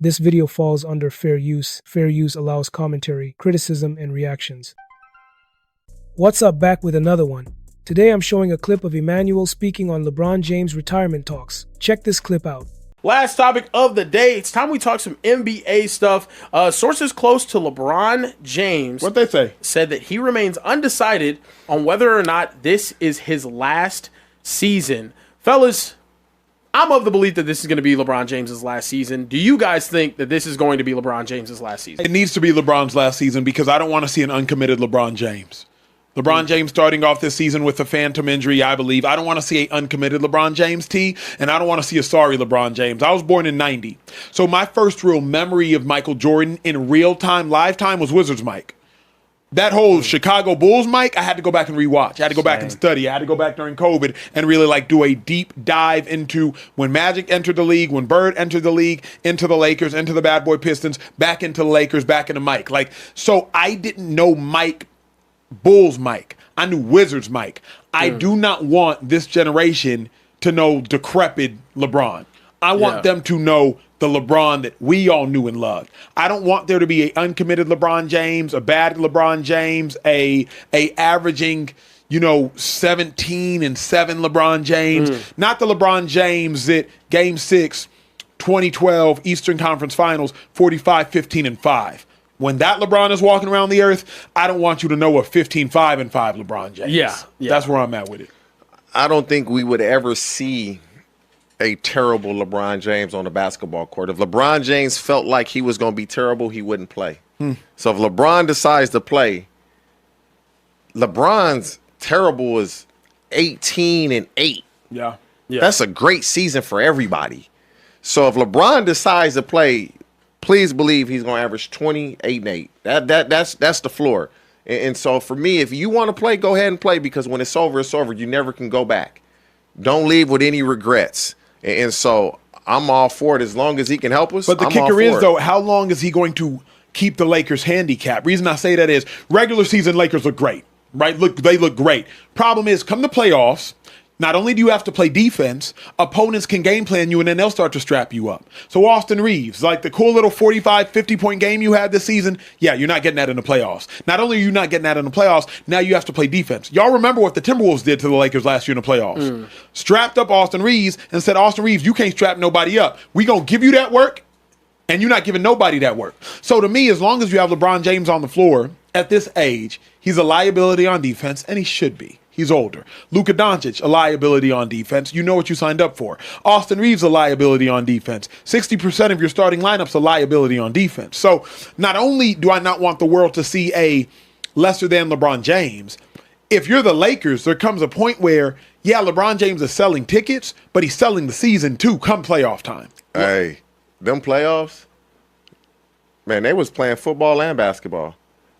This video falls under fair use. Fair use allows commentary, criticism, and reactions. What's up, back with another one. Today I'm showing a clip of Emmanuel speaking on LeBron James' retirement talks. Check this clip out. Last topic of the day. It's time we talk some NBA stuff. Sources close to LeBron James What'd they say? said that he remains undecided on whether or not this is his last season. Fellas, I'm of the belief that this is going to be LeBron James's last season. Do you guys think that this is going to be LeBron James's last season? It needs to be LeBron's last season because I don't want to see an uncommitted LeBron James. LeBron James starting off this season with a phantom injury, I believe. I don't want to see an uncommitted LeBron James, T, and I don't want to see a sorry LeBron James. I was born in 90. So my first real memory of Michael Jordan in real time, live time, was Wizards Mike. That whole Chicago Bulls Mike, I had to go back and rewatch. I had to go back and study. I had to go back during COVID and really do a deep dive into when Magic entered the league, when Bird entered the league, into the Lakers, into the Bad Boy Pistons, back into the Lakers, back into Mike. So I didn't know Mike, Bulls Mike. I knew Wizards Mike. I do not want this generation to know decrepit LeBron. I want them to know the LeBron that we all knew and loved. I don't want there to be an uncommitted LeBron James, a bad LeBron James, a averaging, 17 and 7 LeBron James. Not the LeBron James that Game 6, 2012 Eastern Conference Finals, 45, 15, and 5. When that LeBron is walking around the earth, I don't want you to know a 15, 5, and 5 LeBron James. Yeah. That's where I'm at with it. I don't think we would ever see a terrible LeBron James on the basketball court. If LeBron James felt like he was going to be terrible, he wouldn't play. So if LeBron decides to play, LeBron's terrible is 18 and 8. Yeah. That's a great season for everybody. So if LeBron decides to play, please believe he's going to average 28 and 8. That's the floor. And so for me, if you want to play, go ahead and play, because when it's over, it's over. You never can go back. Don't leave with any regrets. And so I'm all for it as long as he can help us. But the kicker is, though, how long is he going to keep the Lakers' handicap? Reason I say that is regular season Lakers look great, right? They look great. Problem is, come the playoffs, not only do you have to play defense, opponents can game plan you, and then they'll start to strap you up. So Austin Reeves, like the cool little 45, 50-point game you had this season, yeah, you're not getting that in the playoffs. Not only are you not getting that in the playoffs, now you have to play defense. Y'all remember what the Timberwolves did to the Lakers last year in the playoffs. Strapped up Austin Reeves and said, Austin Reeves, you can't strap nobody up. We going to give you that work, and you're not giving nobody that work. So to me, as long as you have LeBron James on the floor at this age, he's a liability on defense, and he should be. He's older. Luka Dončić, a liability on defense. You know what you signed up for. Austin Reeves, a liability on defense. 60% of your starting lineup's a liability on defense. So not only do I not want the world to see a lesser than LeBron James, if you're the Lakers, there comes a point where, yeah, LeBron James is selling tickets, but he's selling the season too come playoff time. Hey, them playoffs, man, they was playing football and basketball.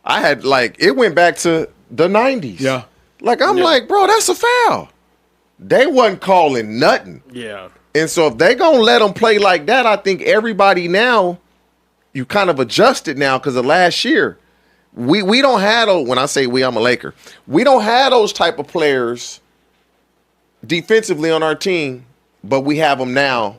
I had, it went back to the 90s. Yeah. I'm like, bro, that's a foul. They wasn't calling nothing. Yeah. And so if they going to let them play like that, I think everybody now, you kind of adjusted now because of last year. We don't have those, when I say we, I'm a Laker. We don't have those type of players defensively on our team, but we have them now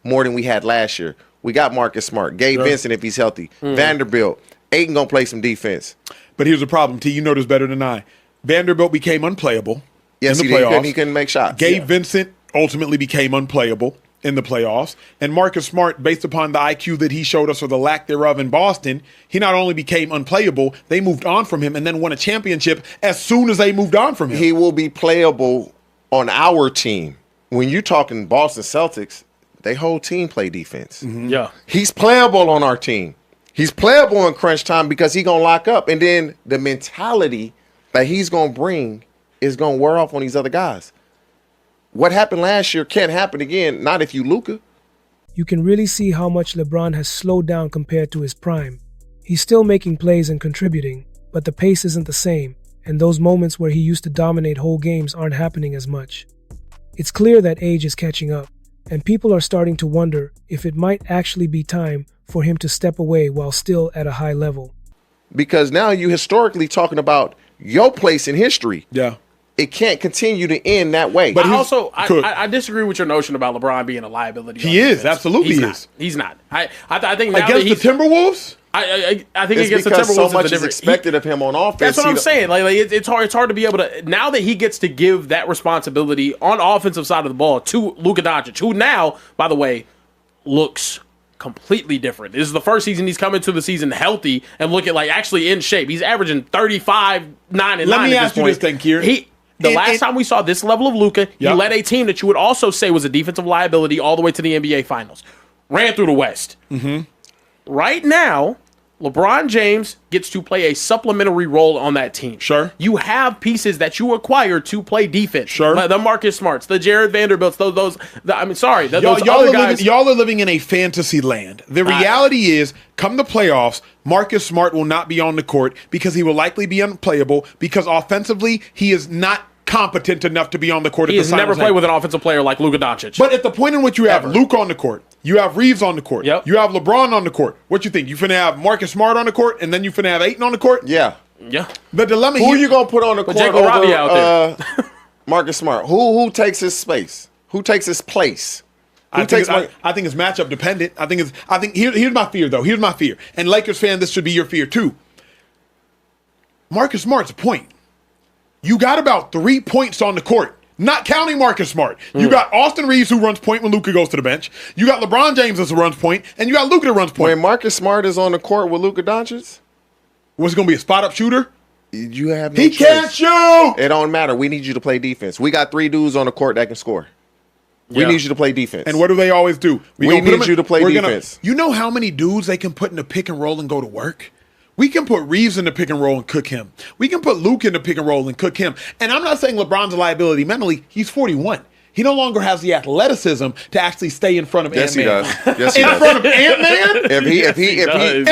more than we had last year. We got Marcus Smart, Gabe Vincent if he's healthy, Vanderbilt. Ayton going to play some defense. But here's the problem, T. You know this better than I. Vanderbilt became unplayable in the playoffs. He couldn't make shots. Gabe Vincent ultimately became unplayable in the playoffs. And Marcus Smart, based upon the IQ that he showed us or the lack thereof in Boston, he not only became unplayable, they moved on from him and then won a championship as soon as they moved on from him. He will be playable on our team. When you're talking Boston Celtics, their whole team play defense. Yeah. He's playable on our team. He's playable in crunch time because he's going to lock up. And then the mentality that he's going to bring is going to wear off on these other guys. What happened last year can't happen again, not if you Luka. You can really see how much LeBron has slowed down compared to his prime. He's still making plays and contributing, but the pace isn't the same, and those moments where he used to dominate whole games aren't happening as much. It's clear that age is catching up, and people are starting to wonder if it might actually be time for him to step away while still at a high level. Because now you historically talking about your place in history. Yeah. it can't continue to end that way. But I disagree with your notion about LeBron being a liability. He is, absolutely is. He's not. I think now against that the Timberwolves. I think it's against the because Timberwolves so much is is expected of him on offense. That's what I'm saying. Like it's hard to be able to, now that he gets to give that responsibility on the offensive side of the ball to Luka Dončić, who now, by the way, looks completely different. This is the first season he's come into the season healthy and looking like actually in shape. He's averaging 35, 9, and 9 Let me at ask this you point. this thing, Kieran. The last time we saw this level of Luka, he led a team that you would also say was a defensive liability all the way to the NBA Finals. Ran through the West. Mm-hmm. Right now, LeBron James gets to play a supplementary role on that team. Sure. You have pieces that you acquire to play defense. Sure. The Marcus Smarts, the Jared Vanderbilts, those y'all other guys. Y'all are living in a fantasy land. The reality is, come the playoffs, Marcus Smart will not be on the court because he will likely be unplayable because offensively, he is not competent enough to be on the court. He has never played with an offensive player like Luka Dončić. But at the point in which you have Luka on the court, you have Reeves on the court, Yep. you have LeBron on the court. What you think? You finna have Marcus Smart on the court, and then you finna have Ayton on the court? Yeah. The dilemma Who here. are you going to put on the court Jacob Robbie out there? Marcus Smart. Who takes his space? Who takes his place? I think it's matchup dependent. Here's my fear though. Here's my fear. And Lakers fan, this should be your fear too. Marcus Smart's a point. You got about 3 points on the court, not counting Marcus Smart. You got Austin Reeves who runs point when Luka goes to the bench. You got LeBron James as a runs point, and you got Luka that runs point. When Marcus Smart is on the court with Luka Dončić, what's going to be a spot up shooter? You have no He choice. can't shoot. It don't matter. We need you to play defense. We got 3 dudes on the court that can score. We need you to play defense. And what do they always do? We need you to play defense. You know how many dudes they can put in the pick and roll and go to work? We can put Reeves in the pick and roll and cook him. We can put Luke in the pick and roll and cook him. And I'm not saying LeBron's a liability mentally. He's 41. He no longer has the athleticism to actually stay in front of Yes, Ant-Man. he does. Yes, he does. In front of Ant-Man? If he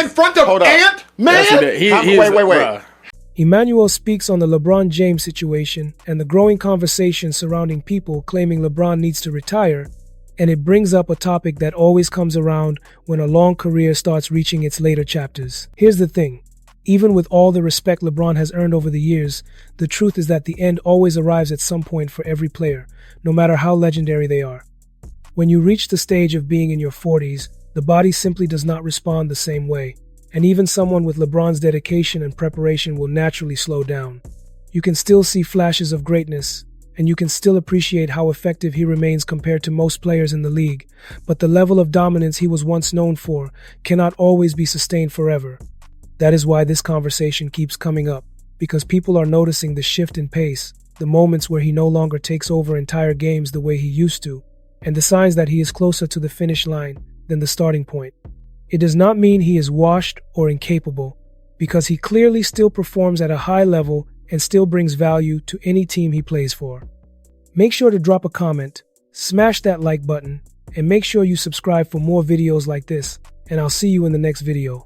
In front of Ant-Man? Wait. Emmanuel speaks on the LeBron James situation and the growing conversation surrounding people claiming LeBron needs to retire, and it brings up a topic that always comes around when a long career starts reaching its later chapters. Here's the thing. Even with all the respect LeBron has earned over the years, the truth is that the end always arrives at some point for every player, no matter how legendary they are. When you reach the stage of being in your 40s, the body simply does not respond the same way, and even someone with LeBron's dedication and preparation will naturally slow down. You can still see flashes of greatness, and you can still appreciate how effective he remains compared to most players in the league, but the level of dominance he was once known for cannot always be sustained forever. That is why this conversation keeps coming up, because people are noticing the shift in pace, the moments where he no longer takes over entire games the way he used to, and the signs that he is closer to the finish line than the starting point. It does not mean he is washed or incapable, because he clearly still performs at a high level and still brings value to any team he plays for. Make sure to drop a comment, smash that like button, and make sure you subscribe for more videos like this, and I'll see you in the next video.